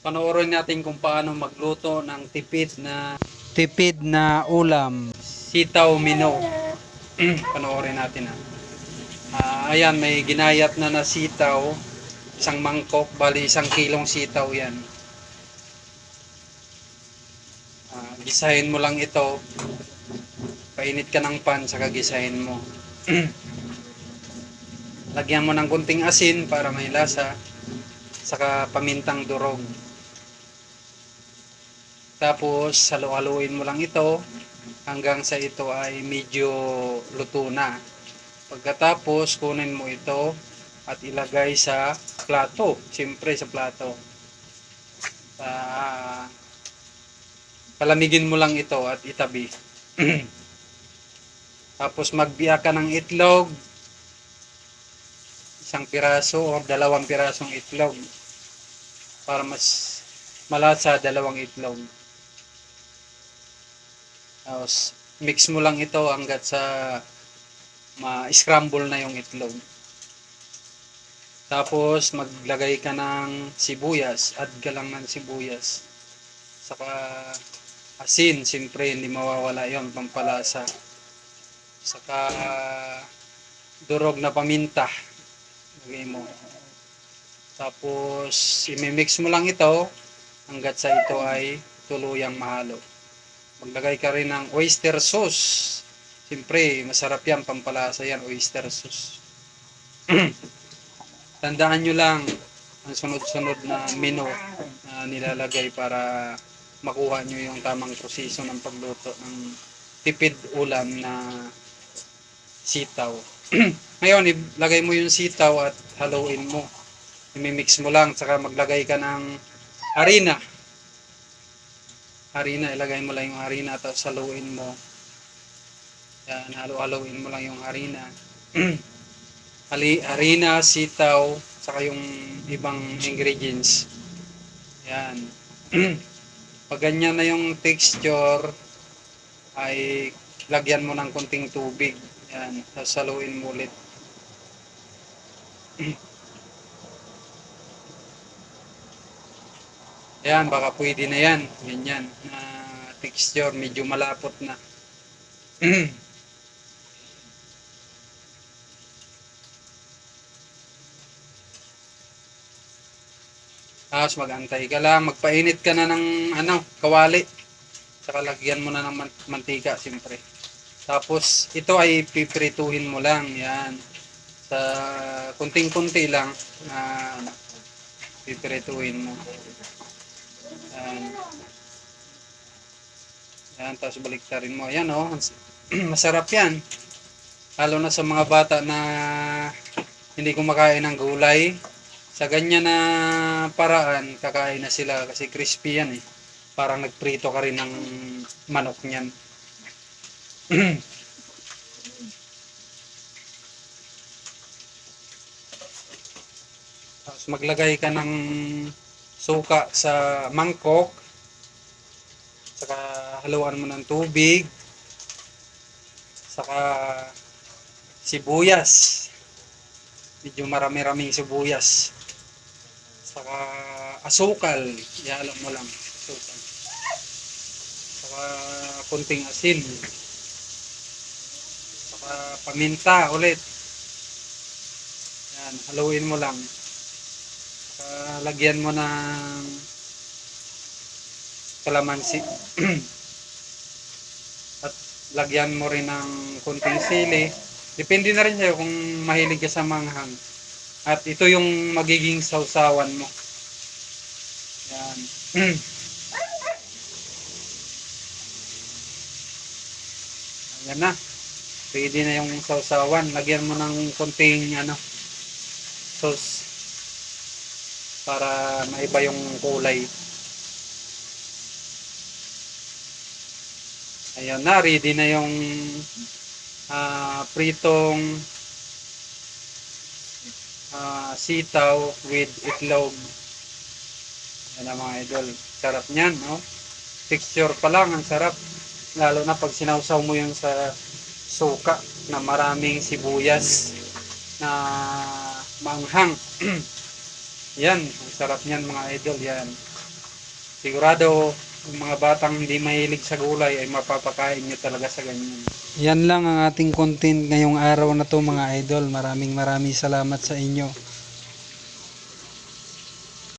Panoorin natin kung paano magluto ng tipid na ulam, sitaw mino. Panoorin natin ha. Ayan, may ginayat na sitaw, isang mangkok, bali 1 kilong sitaw yan. Gisahin mo lang ito, painit ka ng pan, saka gisahin mo. Lagyan mo ng kunting asin para may lasa, saka pamintang durog. Tapos halo-haluin mo lang ito hanggang sa ito ay medyo luto na. Pagkatapos kunin mo ito at ilagay sa plato, siyempre sa plato. Palamigin mo lang ito at itabi. Tapos magbiya ka ng itlog, 1 piraso o 2 pirasong itlog para mas malasa 2 itlog. Tapos mix mo lang ito hanggat sa ma-scramble na yung itlog. Tapos maglagay ka ng sibuyas, add ka lang ng sibuyas. Saka asin, siyempre hindi mawawala yon, pampalasa. Saka durog na paminta. Lagay mo. Tapos imimix mo lang ito hanggat sa ito ay tuluyang mahalo. Maglagay ka rin ng oyster sauce. Siyempre, masarap yan, pampalasa yan, oyster sauce. Tandaan nyo lang ang sunod-sunod na menu na nilalagay para makuha nyo yung tamang proseso ng pagluto ng tipid ulam na sitaw. Ngayon, ilagay mo yung sitaw at haluin mo. Imimix mo lang, saka maglagay ka ng harina. Ilagay mo lang yung harina, tapos haluin mo. Yan, halo-haluin mo lang yung harina. Harina, sitaw, saka yung ibang ingredients. Yan. Pag ganyan na yung texture, ay lagyan mo ng konting tubig. Yan, tapos haluin mo ulit. Yan, baka pwede na yan. Ganyan na texture, medyo malapot na. Tapos magantay ka lang, magpainit ka na ng kawali. Saka lagyan mo na ng mantika, siyempre. Tapos ito ay piprituhin mo lang, yan. Sa kunting-kunti lang piprituhin mo. Yan. Yan, tapos baliktarin mo. Yan oh, masarap yan. Lalo na sa mga bata na hindi kumakain ng gulay. Sa ganyan na paraan, kakain na sila kasi crispy yan eh. Parang nagprito ka rin ng manok niyan. Tapos maglagay ka ng suka sa mangkok. Saka haluan mo ng tubig. Saka sibuyas. Medyo marami-raming sibuyas. Saka asukal, ihalo mo lang, asukal. Saka kunting asin. Saka paminta ulit. Yan, haluin mo lang. Saka lagyan mo ng kalamansi. At lagyan mo rin ng kunting sili. Depende na rin sa'yo kung mahilig ka sa manghang. At ito yung magiging sausawan mo. Yan. Ayan na. Pwede na yung sausawan. Lagyan mo ng konting sauce para maiba yung kulay. Ayan na. Ready na yung pritong sitaw with itlog. Yan ang mga idol. Sarap niyan, no? Texture pa lang, ang sarap. Lalo na pag sinawsaw mo yung sa suka na maraming sibuyas na manghang. Yan, ang sarap niyan mga idol. Yan. sigurado yung mga batang hindi mahilig sa gulay ay mapapakain nyo talaga sa ganyan. Yan lang ang ating content ngayong araw na to mga idol. Maraming salamat sa inyo.